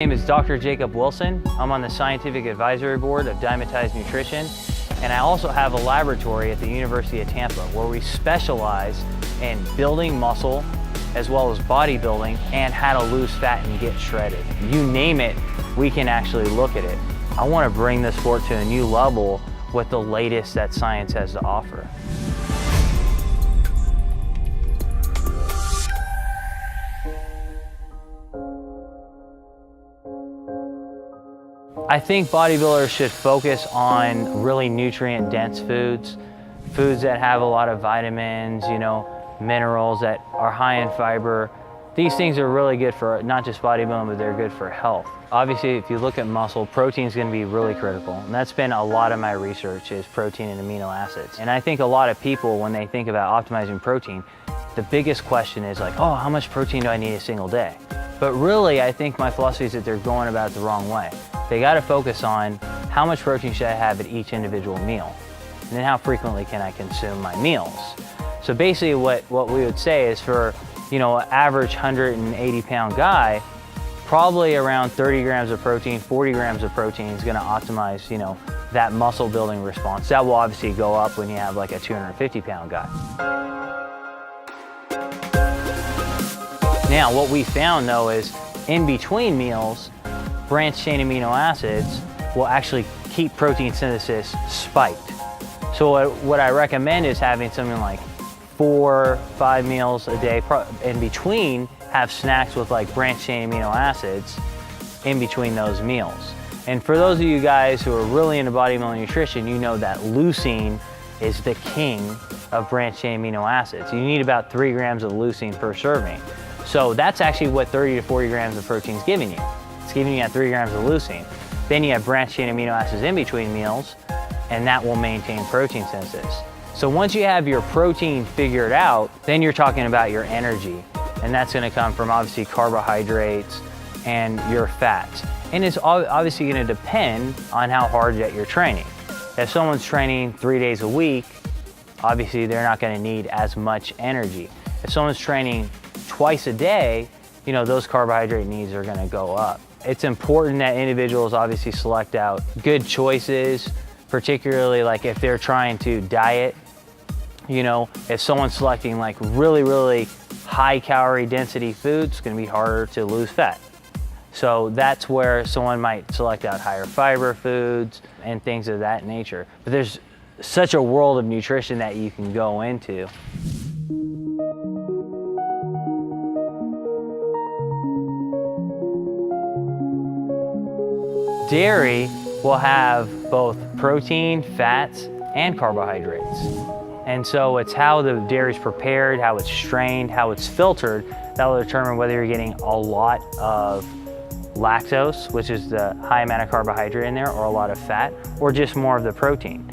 My name is Dr. Jacob Wilson. I'm on the Scientific Advisory Board of Dymatize Nutrition, and I also have a laboratory at the University of Tampa where we specialize in building muscle as well as bodybuilding and how to lose fat and get shredded. You name it, we can actually look at it. I want to bring this sport to a new level with the latest that science has to offer. I think bodybuilders should focus on really nutrient-dense foods, foods that have a lot of vitamins, minerals that are high in fiber. These things are really good for not just bodybuilding, but they're good for health. Obviously, if you look at muscle, protein is going to be really critical. And that's been a lot of my research is protein and amino acids. And I think a lot of people, when they think about optimizing protein, the biggest question is like, oh, how much protein do I need a single day? But really, I think my philosophy is that they're going about it the wrong way. They got to focus on how much protein should I have at each individual meal, and then how frequently can I consume my meals. So basically what we would say is for an average 180-pound guy, probably around 30 grams of protein, 40 grams of protein is going to optimize that muscle building response. That will obviously go up when you have like a 250-pound guy. Now what we found though is in between meals, branched chain amino acids will actually keep protein synthesis spiked. So what I recommend is having something like 4-5 meals a day. In between, have snacks with like branched chain amino acids in between those meals. And for those of you guys who are really into bodybuilding nutrition, you know that leucine is the king of branched chain amino acids. You need about 3 grams of leucine per serving. So that's actually what 30 to 40 grams of protein is giving you. It's giving you 3 grams of leucine. Then you have branched chain amino acids in between meals, and that will maintain protein synthesis. So once you have your protein figured out, then you're talking about your energy. And that's gonna come from obviously carbohydrates and your fats. And it's obviously gonna depend on how hard that you're training. If someone's training 3 days a week, obviously they're not gonna need as much energy. If someone's training twice a day, those carbohydrate needs are gonna go up. It's important that individuals obviously select out good choices, particularly like if they're trying to diet. If someone's selecting like really, really high calorie density foods, it's gonna be harder to lose fat. So that's where someone might select out higher fiber foods and things of that nature. But there's such a world of nutrition that you can go into. Dairy will have both protein, fats, and carbohydrates. And so it's how the dairy is prepared, how it's strained, how it's filtered, that will determine whether you're getting a lot of lactose, which is the high amount of carbohydrate in there, or a lot of fat, or just more of the protein.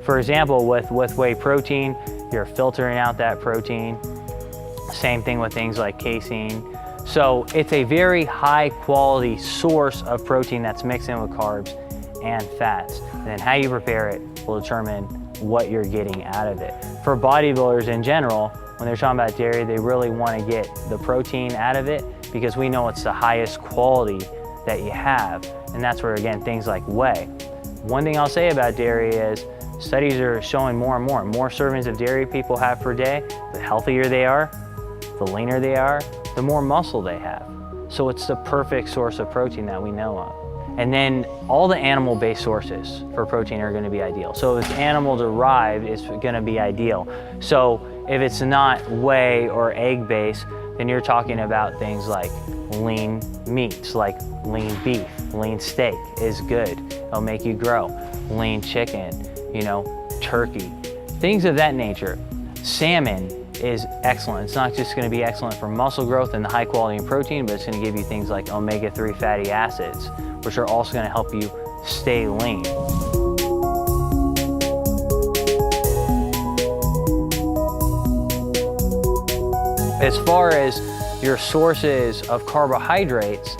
For example, with whey protein, you're filtering out that protein. Same thing with things like casein. So it's a very high quality source of protein that's mixed in with carbs and fats. And then how you prepare it will determine what you're getting out of it. For bodybuilders in general, when they're talking about dairy, they really want to get the protein out of it because we know it's the highest quality that you have. And that's where, again, things like whey. One thing I'll say about dairy is studies are showing more and more servings of dairy people have per day, the healthier they are, the leaner they are, the more muscle they have. So it's the perfect source of protein that we know of. And then all the animal-based sources for protein are gonna be ideal. So if it's animal-derived, it's gonna be ideal. So if it's not whey or egg-based, then you're talking about things like lean meats, like lean beef, lean steak is good. It'll make you grow. Lean chicken, turkey, things of that nature. Salmon is excellent. It's not just gonna be excellent for muscle growth and the high quality in protein, but it's gonna give you things like omega-3 fatty acids, which are also gonna help you stay lean. As far as your sources of carbohydrates,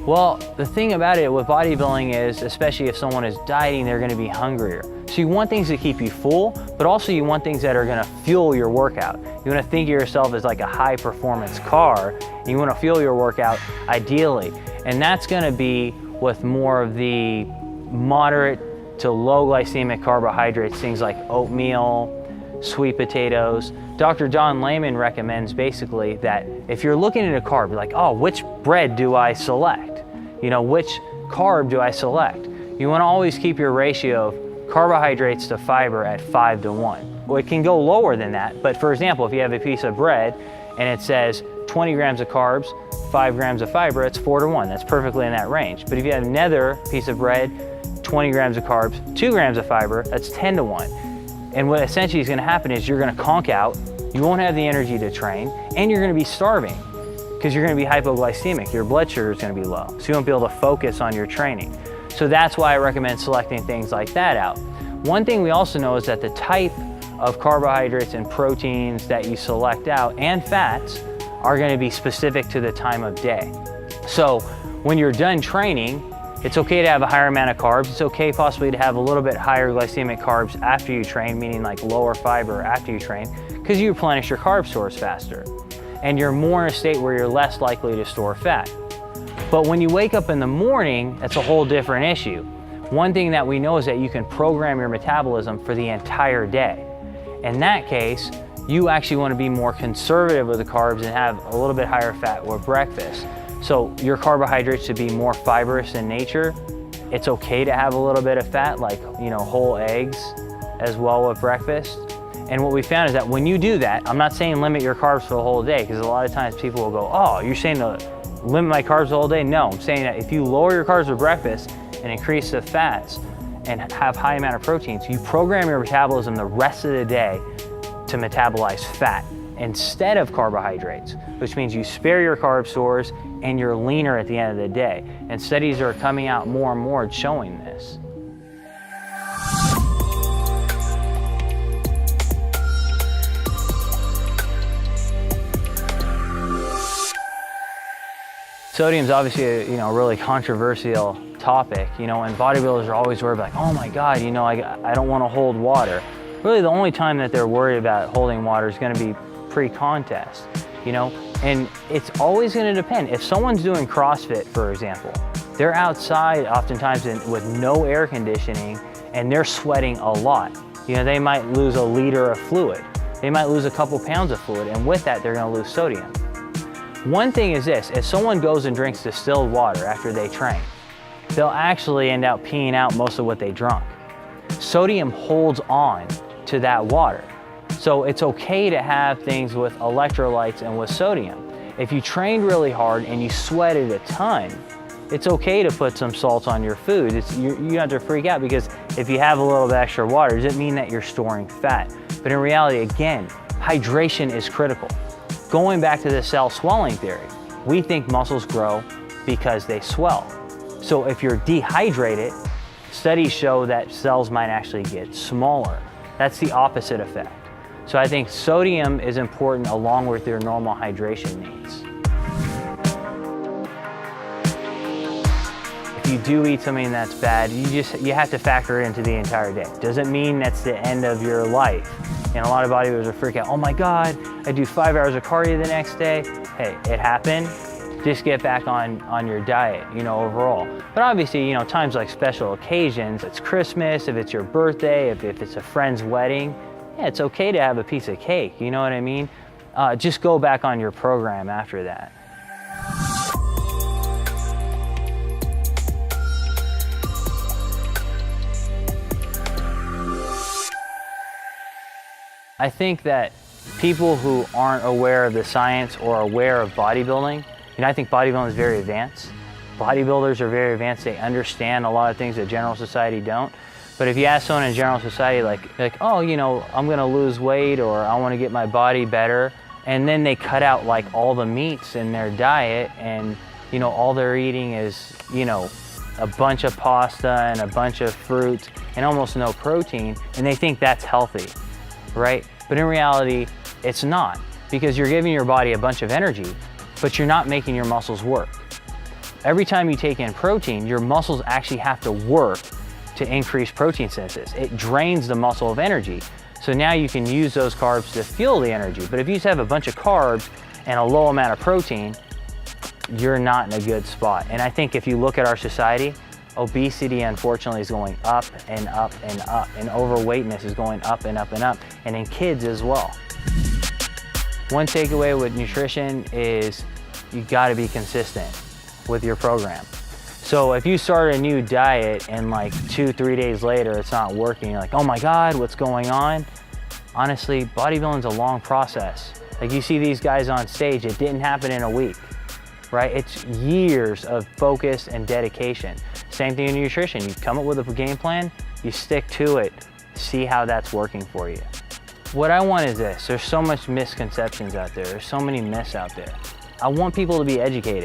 well, the thing about it with bodybuilding is, especially if someone is dieting, they're gonna be hungrier. So you want things to keep you full, but also you want things that are gonna fuel your workout. You wanna think of yourself as like a high performance car, and you wanna fuel your workout ideally. And that's gonna be with more of the moderate to low glycemic carbohydrates, things like oatmeal, sweet potatoes. Dr. Don Layman recommends basically that if you're looking at a carb, you're like, oh, which bread do I select? You know, which carb do I select? You wanna always keep your ratio of carbohydrates to fiber at 5 to 1. Well, it can go lower than that, but for example, if you have a piece of bread and it says 20 grams of carbs, 5 grams of fiber, it's 4 to 1. That's perfectly in that range. But if you have another piece of bread, 20 grams of carbs, 2 grams of fiber, that's 10 to 1. And what essentially is gonna happen is you're gonna conk out, you won't have the energy to train, and you're gonna be starving because you're gonna be hypoglycemic. Your blood sugar is gonna be low, so you won't be able to focus on your training. So that's why I recommend selecting things like that out. One thing we also know is that the type of carbohydrates and proteins that you select out and fats are gonna be specific to the time of day. So when you're done training, it's okay to have a higher amount of carbs. It's okay possibly to have a little bit higher glycemic carbs after you train, meaning like lower fiber after you train, because you replenish your carb stores faster. And you're more in a state where you're less likely to store fat. But when you wake up in the morning, it's a whole different issue. One thing that we know is that you can program your metabolism for the entire day. In that case, you actually want to be more conservative with the carbs and have a little bit higher fat with breakfast. So your carbohydrates should be more fibrous in nature. It's okay to have a little bit of fat, like, you know, whole eggs as well with breakfast. And what we found is that when you do that, I'm not saying limit your carbs for the whole day, because a lot of times people will go, oh, you're saying to limit my carbs the whole day? No, I'm saying that if you lower your carbs with breakfast and increase the fats and have high amount of proteins, you program your metabolism the rest of the day to metabolize fat instead of carbohydrates, which means you spare your carb stores and you're leaner at the end of the day. And studies are coming out more and more showing this. Sodium is obviously a really controversial topic, and bodybuilders are always worried like, oh my God, I don't want to hold water. Really, the only time that they're worried about holding water is going to be pre-contest, and it's always going to depend. If someone's doing CrossFit, for example, they're outside oftentimes with no air conditioning and they're sweating a lot. They might lose a liter of fluid. They might lose a couple pounds of fluid, and with that, they're going to lose sodium. One thing is this, if someone goes and drinks distilled water after they train, they'll actually end up peeing out most of what they drunk. Sodium holds on to that water. So it's okay to have things with electrolytes and with sodium. If you trained really hard and you sweated a ton, it's okay to put some salt on your food. You don't have to freak out, because if you have a little bit extra water, it doesn't mean that you're storing fat. But in reality, again, hydration is critical. Going back to the cell swelling theory, we think muscles grow because they swell. So if you're dehydrated, studies show that cells might actually get smaller. That's the opposite effect. So I think sodium is important along with your normal hydration needs. If you do eat something that's bad, you have to factor it into the entire day. Doesn't mean that's the end of your life. And a lot of bodybuilders are freaking out, oh my God, I do 5 hours of cardio the next day. Hey, it happened. Just get back on your diet, overall. But obviously, times like special occasions, it's Christmas, if it's your birthday, if it's a friend's wedding, yeah, it's okay to have a piece of cake, you know what I mean? Just go back on your program after that. I think that people who aren't aware of the science or aware of bodybuilding, I think bodybuilding is very advanced. Bodybuilders are very advanced. They understand a lot of things that general society don't. But if you ask someone in general society like, oh, I'm gonna lose weight, or I wanna get my body better, and then they cut out like all the meats in their diet, and all they're eating is, a bunch of pasta and a bunch of fruit and almost no protein, and they think that's healthy, right? But in reality, it's not, because you're giving your body a bunch of energy, but you're not making your muscles work. Every time you take in protein, your muscles actually have to work to increase protein synthesis. It drains the muscle of energy. So now you can use those carbs to fuel the energy. But if you just have a bunch of carbs and a low amount of protein, you're not in a good spot. And I think if you look at our society, obesity unfortunately is going up and up and up, and overweightness is going up and up and up, and in kids as well. One takeaway with nutrition is you gotta be consistent with your program. So if you start a new diet and like 2-3 days later it's not working, you're like, oh my God, what's going on? Honestly, bodybuilding's a long process. Like you see these guys on stage, it didn't happen in a week, right? It's years of focus and dedication. Same thing in nutrition. You come up with a game plan, you stick to it, see how that's working for you. What I want is this. There's so much misconceptions out there. There's so many myths out there. I want people to be educated.